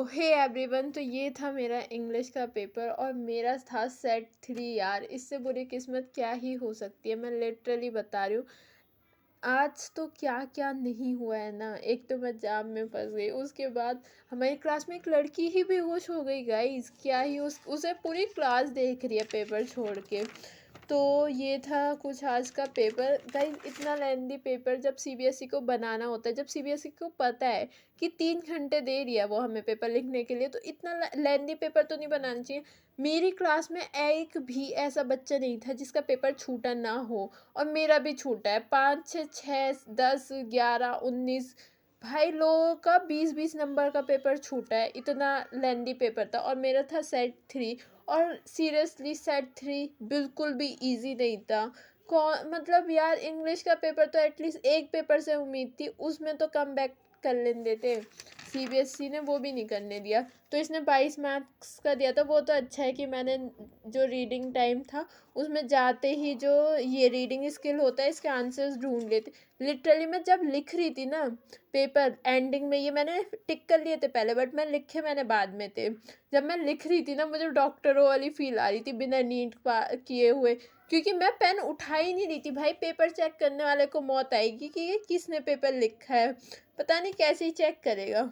Hey everyone, तो ये था मेरा इंग्लिश का पेपर और मेरा था सेट 3 यार। इससे बुरी किस्मत क्या ही हो सकती है, मैं लिटरली बता रही हूँ। आज तो क्या क्या नहीं हुआ है ना। एक तो मैं जाम में फंस गई, उसके बाद हमारी क्लास में एक लड़की ही बेहोश हो गई गाइस। क्या ही उसे पूरी क्लास देख रही है पेपर छोड़ के। तो ये था कुछ आज का पेपर गाइस। इतना लेंदी पेपर जब सीबीएसई को बनाना होता है, जब सीबीएसई को पता है कि 3 घंटे दे रही है वो हमें पेपर लिखने के लिए, तो इतना लेंदी पेपर तो नहीं बनाना चाहिए। मेरी क्लास में एक भी ऐसा बच्चा नहीं था जिसका पेपर छूटा ना हो, और मेरा भी छूटा है। 5 6 6 10 11 19 भाई लोगों का 20 20 नंबर का पेपर छूटा है। इतना लेंदी पेपर था और मेरा था सेट 3। और सीरियसली सेट 3 बिल्कुल भी इजी नहीं था। कौन मतलब यार, इंग्लिश का पेपर तो एटलीस्ट एक पेपर से उम्मीद थी, उसमें तो कम बैक कर लेते थे। सीबीएसई ने वो भी नहीं करने दिया। तो इसने 22 मार्क्स का दिया था। वो तो अच्छा है कि मैंने जो रीडिंग टाइम था उसमें जाते ही जो ये रीडिंग स्किल होता है इसके आंसर्स ढूंढ लेते। लिटरली मैं जब लिख रही थी ना पेपर एंडिंग में, ये मैंने टिक कर लिए थे पहले, बट मैं लिखे मैंने बाद में थे। जब मैं लिख रही थी ना, मुझे डॉक्टरों वाली फील आ रही थी बिना नीट किए हुए, क्योंकि मैं पेन उठा ही नहीं रही थी। भाई पेपर चेक करने वाले को मौत आएगी कि ये किसने पेपर लिखा है, पता नहीं कैसे ही चेक करेगा।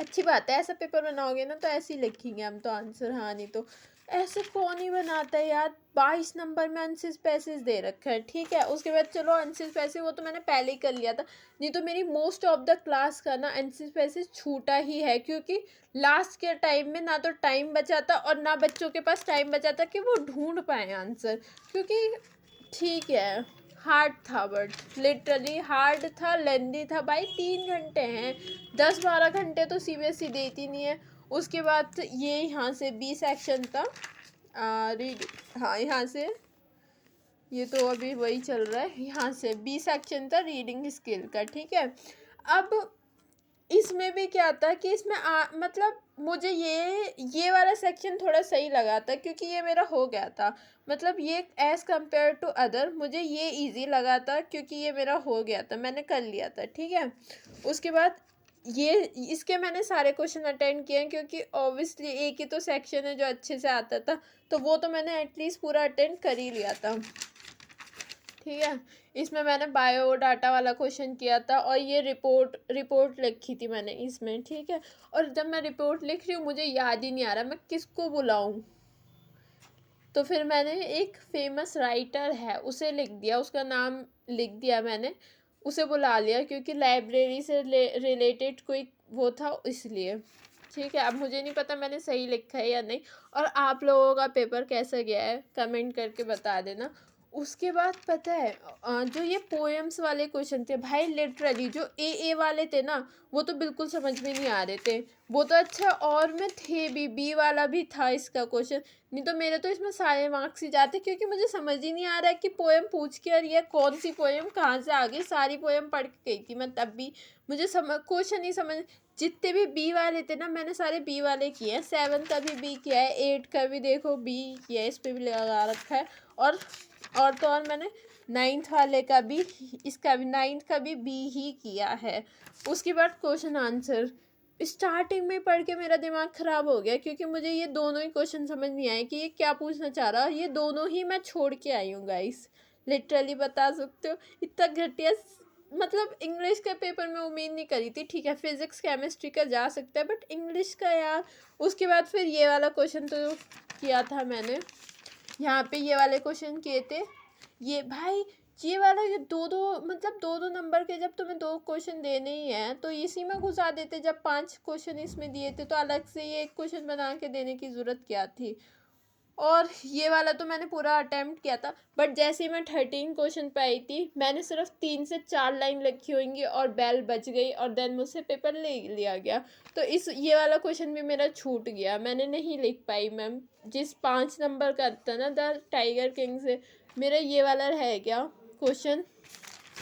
अच्छी बात है, ऐसा पेपर बनाओगे ना तो ऐसे ही लिखेंगे हम तो आंसर। हाँ नहीं तो ऐसे कौन ही बनाता है यार। 22 नंबर में आंसर पैसेज दे रखा है, ठीक है। उसके बाद चलो आंसर पैसे वो तो मैंने पहले ही कर लिया था। नहीं तो मेरी मोस्ट ऑफ द क्लास का ना आंसर पैसेज छूटा ही है, क्योंकि लास्ट के टाइम में ना तो टाइम बचा था और ना बच्चों के पास टाइम बचा था कि वो ढूंढ पाए आंसर। क्योंकि ठीक है, हार्ड था, बट लिटरली हार्ड था, लेंदी था भाई। 3 घंटे हैं, 10 12 घंटे तो सीबीएसई देती नहीं है। उसके बाद ये यहाँ से बी सेक्शन था रीड। हाँ यहाँ से, ये तो अभी वही चल रहा है। यहाँ से बी सेक्शन था रीडिंग स्किल का, ठीक है। अब इसमें भी क्या था कि इसमें मतलब मुझे ये वाला सेक्शन थोड़ा सही लगा था, क्योंकि ये मेरा हो गया था। मतलब ये एज़ कम्पेयर टू अदर मुझे ये इजी लगा था, क्योंकि ये मेरा हो गया था, मैंने कर लिया था, ठीक है। उसके बाद ये इसके मैंने सारे क्वेश्चन अटेंड किए हैं, क्योंकि ऑब्वियसली एक ही तो सेक्शन है जो अच्छे से आता था, तो वो तो मैंने एटलीस्ट पूरा अटेंड कर ही लिया था, ठीक है। इसमें मैंने बायो डाटा वाला क्वेश्चन किया था और ये रिपोर्ट लिखी थी मैंने इसमें, ठीक है। और जब मैं रिपोर्ट लिख रही हूँ मुझे याद ही नहीं आ रहा मैं किसको बुलाऊँ। तो फिर मैंने एक फेमस राइटर है उसे लिख दिया, उसका नाम लिख दिया मैंने, उसे बुला लिया, क्योंकि लाइब्रेरी से रिलेटेड कोई वो था इसलिए, ठीक है। अब मुझे नहीं पता मैंने सही लिखा है या नहीं, और आप लोगों का पेपर कैसा गया है कमेंट करके बता देना। उसके बाद पता है जो ये पोएम्स वाले क्वेश्चन थे भाई, लिटरली जो ए वाले थे ना वो तो बिल्कुल समझ में नहीं आ रहे थे। वो तो अच्छा और में थे भी, बी वाला भी था इसका क्वेश्चन। नहीं तो मेरे तो इसमें सारे मार्क्स ही जाते, क्योंकि मुझे समझ ही नहीं आ रहा है कि पोएम पूछ के और ये कौन सी पोएम कहाँ से आ गई। सारी पोएम पढ़ के गई थी मैं तब भी, मुझे क्वेश्चन ही समझ। जितने भी बी वाले थे ना मैंने सारे बी वाले किए हैं। 7 का भी बी किया है, 8 का भी देखो बी किया है, इस पर भी लगा रखा है। और तो और मैंने 9th वाले का भी, इसका भी 9th का भी बी ही किया है। उसके बाद क्वेश्चन आंसर स्टार्टिंग में पढ़ के मेरा दिमाग ख़राब हो गया, क्योंकि मुझे ये दोनों ही क्वेश्चन समझ नहीं आए कि ये क्या पूछना चाह रहा है। ये दोनों ही मैं छोड़ के आई हूँ गाइस, लिटरली बता सकते हो। इतना घटिया, मतलब इंग्लिश के पेपर में उम्मीद नहीं करी थी, ठीक है। फिजिक्स केमिस्ट्री का जा सकता है, बट इंग्लिश का यार। उसके बाद फिर ये वाला क्वेश्चन तो किया था मैंने, यहाँ पे ये वाले क्वेश्चन किए थे। ये भाई ये वाला ये दो दो मतलब दो दो नंबर के जब तुम्हें 2 क्वेश्चन देने ही हैं तो इसी में घुसा देते। जब 5 क्वेश्चन इसमें दिए थे तो अलग से ये एक क्वेश्चन बना के देने की ज़रूरत क्या थी। और ये वाला तो मैंने पूरा अटेम्प्ट किया था, बट जैसे ही मैं 13 क्वेश्चन पे आई थी मैंने सिर्फ 3 से 4 लाइन लिखी होंगी और बेल बज गई और देन मुझसे पेपर ले लिया गया। तो इस ये वाला क्वेश्चन भी मेरा छूट गया, मैंने नहीं लिख पाई मैम। जिस 5 नंबर का था ना द टाइगर किंग से, मेरा ये वाला रह गया क्वेश्चन।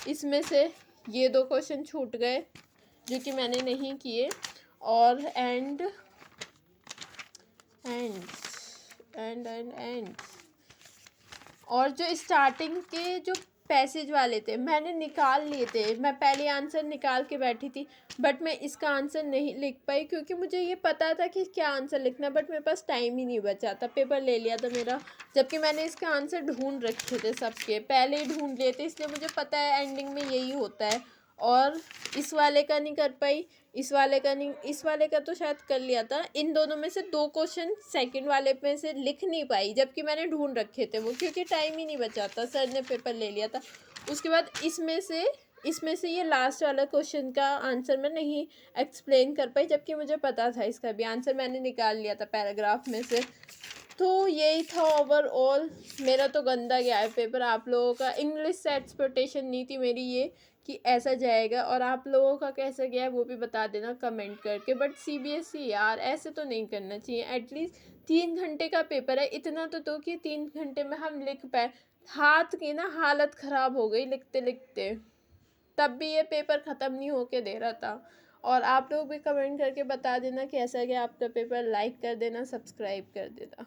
इसमें से ये 2 क्वेश्चन छूट गए जो कि मैंने नहीं किए। और एंड और जो स्टार्टिंग के जो पैसेज वाले थे, मैंने निकाल लिए थे, मैं पहले आंसर निकाल के बैठी थी, बट मैं इसका आंसर नहीं लिख पाई क्योंकि मुझे ये पता था कि क्या आंसर लिखना, बट मेरे पास टाइम ही नहीं बचा था, पेपर ले लिया था मेरा, जबकि मैंने इसका आंसर ढूंढ रखे थे, सबके पहले ही ढूंढ लिए थे, इसलिए मुझे पता है एंडिंग में यही होता है। और इस वाले का नहीं कर पाई, इस वाले का नहीं, इस वाले का तो शायद कर लिया था। इन दोनों में से 2 क्वेश्चन सेकंड वाले में से लिख नहीं पाई, जबकि मैंने ढूंढ रखे थे वो, क्योंकि टाइम ही नहीं बचा था, सर ने पेपर ले लिया था। उसके बाद इसमें से ये लास्ट वाला क्वेश्चन का आंसर मैं नहीं एक्सप्लेन कर पाई, जबकि मुझे पता था इसका भी आंसर, मैंने निकाल लिया था पैराग्राफ में से। तो यही था ओवरऑल, मेरा तो गंदा गया है पेपर। आप लोगों का इंग्लिश से एक्सपेक्टेशन नहीं थी मेरी ये कि ऐसा जाएगा, और आप लोगों का कैसा गया है वो भी बता देना कमेंट करके। बट सीबीएसई यार ऐसे तो नहीं करना चाहिए, एटलीस्ट 3 घंटे का पेपर है, इतना तो दो कि 3 घंटे में हम लिख पाए। हाथ की ना हालत ख़राब हो गई लिखते लिखते, तब भी ये पेपर ख़त्म नहीं होके दे रहा था। और आप लोग भी कमेंट करके बता देना कैसा गया आपका पेपर, लाइक कर देना, सब्सक्राइब कर देना।